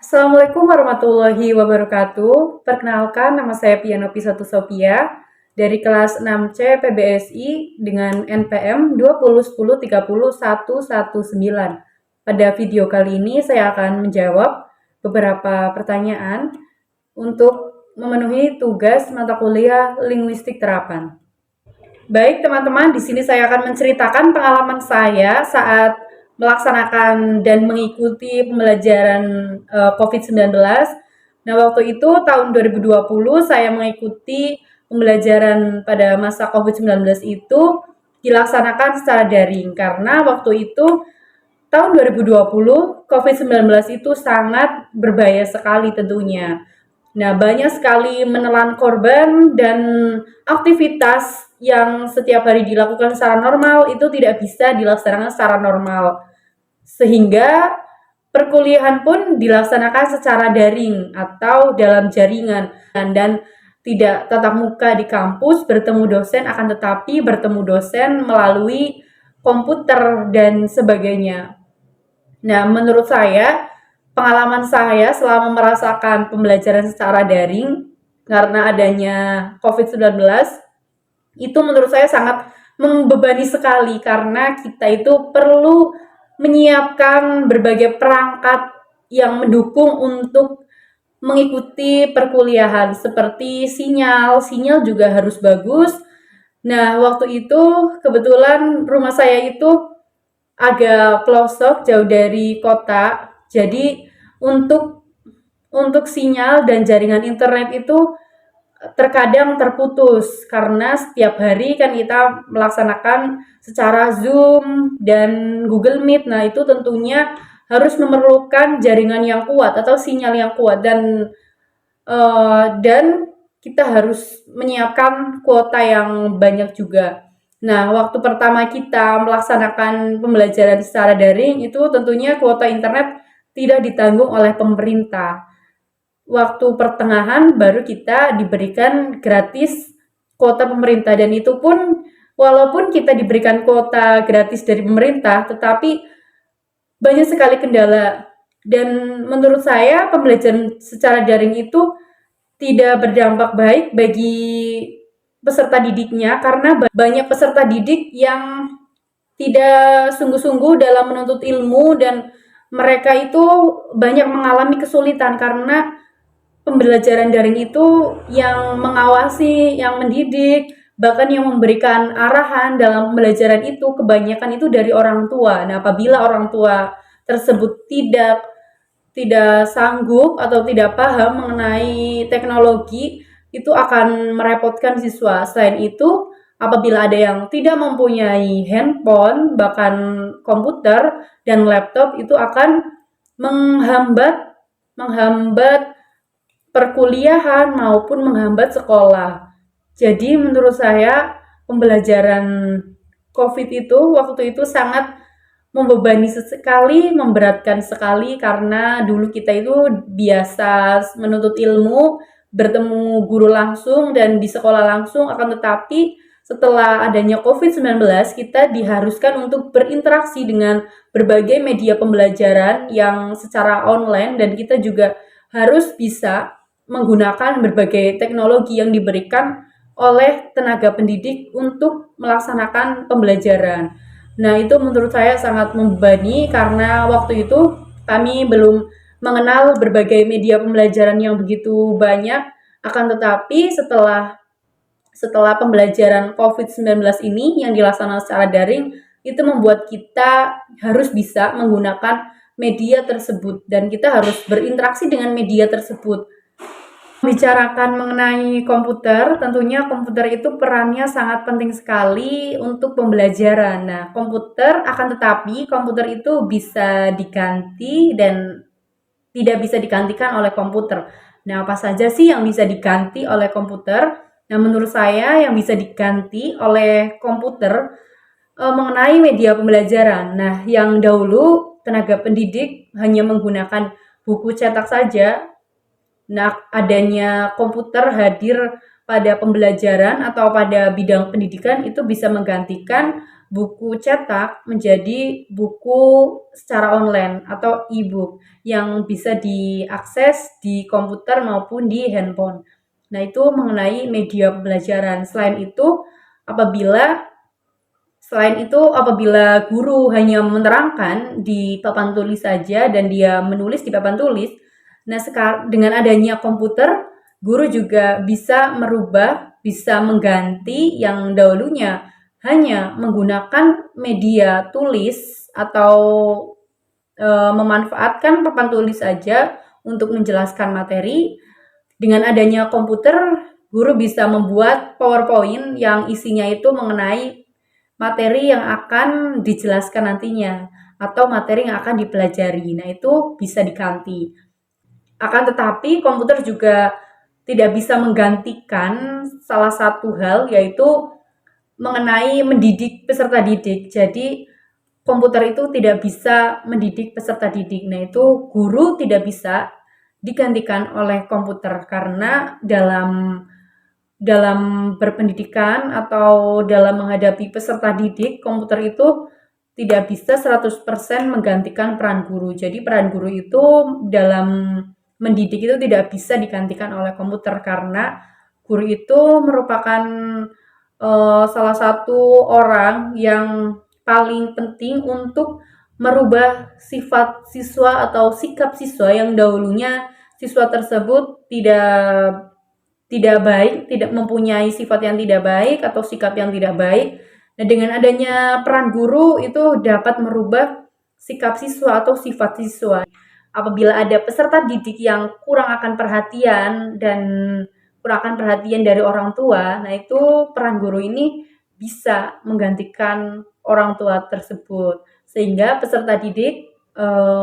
Assalamualaikum warahmatullahi wabarakatuh. Perkenalkan, nama saya Piano Pisatu Sophia dari kelas 6C PBSI dengan NPM 2010300119. Pada video kali ini saya akan menjawab beberapa pertanyaan untuk memenuhi tugas mata kuliah linguistik terapan. Baik teman-teman, di sini saya akan menceritakan pengalaman saya saat melaksanakan dan mengikuti pembelajaran COVID-19. Nah, waktu itu tahun 2020 saya mengikuti pembelajaran pada masa COVID-19 itu dilaksanakan secara daring karena waktu itu tahun 2020 COVID-19 itu sangat berbahaya sekali tentunya. Nah, banyak sekali menelan korban dan aktivitas yang setiap hari dilakukan secara normal itu tidak bisa dilaksanakan secara normal. Sehingga perkuliahan pun dilaksanakan secara daring atau dalam jaringan dan tidak tatap muka di kampus bertemu dosen, akan tetapi bertemu dosen melalui komputer dan sebagainya. Nah, menurut saya, pengalaman saya selama merasakan pembelajaran secara daring karena adanya COVID-19 itu menurut saya sangat membebani sekali karena kita itu perlu menyiapkan berbagai perangkat yang mendukung untuk mengikuti perkuliahan seperti sinyal juga harus bagus. Nah, waktu itu kebetulan rumah saya itu agak pelosok jauh dari kota. Jadi untuk sinyal dan jaringan internet itu terkadang terputus karena setiap hari kan kita melaksanakan secara Zoom dan Google Meet. Nah, itu tentunya harus memerlukan jaringan yang kuat atau sinyal yang kuat dan kita harus menyiapkan kuota yang banyak juga. Nah, waktu pertama kita melaksanakan pembelajaran secara daring itu tentunya kuota internet tidak ditanggung oleh pemerintah. Waktu pertengahan baru kita diberikan gratis kuota pemerintah dan itu pun walaupun kita diberikan kuota gratis dari pemerintah tetapi banyak sekali kendala dan menurut saya pembelajaran secara daring itu tidak berdampak baik bagi peserta didiknya karena banyak peserta didik yang tidak sungguh-sungguh dalam menuntut ilmu dan mereka itu banyak mengalami kesulitan karena pembelajaran daring itu yang mengawasi, yang mendidik, bahkan yang memberikan arahan dalam pembelajaran itu kebanyakan itu dari orang tua. Nah, apabila orang tua tersebut tidak sanggup atau tidak paham mengenai teknologi, itu akan merepotkan siswa. Selain itu, apabila ada yang tidak mempunyai handphone, bahkan komputer dan laptop, itu akan menghambat perkuliahan maupun menghambat sekolah. Jadi menurut saya pembelajaran COVID itu waktu itu sangat membebani sekali, memberatkan sekali karena dulu kita itu biasa menuntut ilmu, bertemu guru langsung dan di sekolah langsung, akan tetapi setelah adanya COVID-19 kita diharuskan untuk berinteraksi dengan berbagai media pembelajaran yang secara online dan kita juga harus bisa menggunakan berbagai teknologi yang diberikan oleh tenaga pendidik untuk melaksanakan pembelajaran. Nah, itu menurut saya sangat membebani karena waktu itu kami belum mengenal berbagai media pembelajaran yang begitu banyak. Akan tetapi setelah pembelajaran COVID-19 ini yang dilaksanakan secara daring, itu membuat kita harus bisa menggunakan media tersebut dan kita harus berinteraksi dengan media tersebut. Bicarakan mengenai komputer, tentunya komputer itu perannya sangat penting sekali untuk pembelajaran. Nah, komputer itu bisa diganti dan tidak bisa digantikan oleh komputer. Nah, apa saja sih yang bisa diganti oleh komputer? Nah, menurut saya yang bisa diganti oleh komputer mengenai media pembelajaran. Nah, yang dahulu tenaga pendidik hanya menggunakan buku cetak saja. Nah, adanya komputer hadir pada pembelajaran atau pada bidang pendidikan itu bisa menggantikan buku cetak menjadi buku secara online atau e-book yang bisa diakses di komputer maupun di handphone. Nah, itu mengenai media pembelajaran. Apabila guru hanya menerangkan di papan tulis saja dan dia menulis di papan tulis, nah dengan adanya komputer, guru juga bisa merubah, bisa mengganti yang dahulunya hanya menggunakan media tulis atau memanfaatkan papan tulis saja untuk menjelaskan materi. Dengan adanya komputer, guru bisa membuat PowerPoint yang isinya itu mengenai materi yang akan dijelaskan nantinya atau materi yang akan dipelajari. Nah, itu bisa diganti. Akan tetapi komputer juga tidak bisa menggantikan salah satu hal, yaitu mengenai mendidik peserta didik. Jadi komputer itu tidak bisa mendidik peserta didik. Nah, itu guru tidak bisa digantikan oleh komputer karena dalam berpendidikan atau dalam menghadapi peserta didik, komputer itu tidak bisa 100% menggantikan peran guru. Jadi peran guru itu dalam mendidik itu tidak bisa digantikan oleh komputer karena guru itu merupakan salah satu orang yang paling penting untuk merubah sifat siswa atau sikap siswa yang dahulunya siswa tersebut tidak baik, tidak mempunyai sifat yang tidak baik atau sikap yang tidak baik. Nah, dengan adanya peran guru itu dapat merubah sikap siswa atau sifat siswa. Apabila ada peserta didik yang kurang akan perhatian dan kurang akan perhatian dari orang tua, nah itu peran guru ini bisa menggantikan orang tua tersebut sehingga peserta didik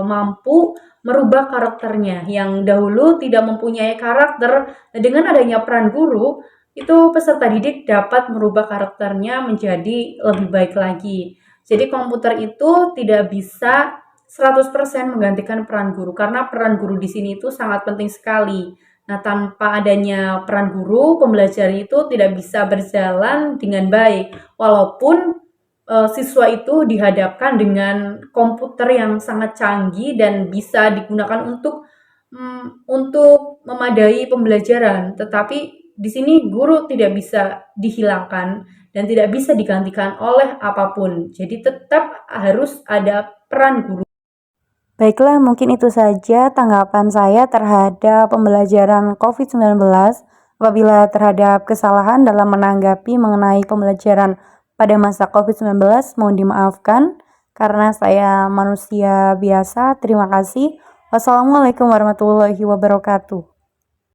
mampu merubah karakternya yang dahulu tidak mempunyai karakter. Nah, dengan adanya peran guru, itu peserta didik dapat merubah karakternya menjadi lebih baik lagi. Jadi komputer itu tidak bisa 100% menggantikan peran guru karena peran guru di sini itu sangat penting sekali. Nah, tanpa adanya peran guru, pembelajaran itu tidak bisa berjalan dengan baik. Walaupun siswa itu dihadapkan dengan komputer yang sangat canggih dan bisa digunakan untuk memadai pembelajaran, tetapi di sini guru tidak bisa dihilangkan dan tidak bisa digantikan oleh apapun. Jadi tetap harus ada peran guru. Baiklah, mungkin itu saja tanggapan saya terhadap pembelajaran COVID-19. Apabila terhadap kesalahan dalam menanggapi mengenai pembelajaran pada masa COVID-19, mohon dimaafkan karena saya manusia biasa. Terima kasih. Wassalamualaikum warahmatullahi wabarakatuh.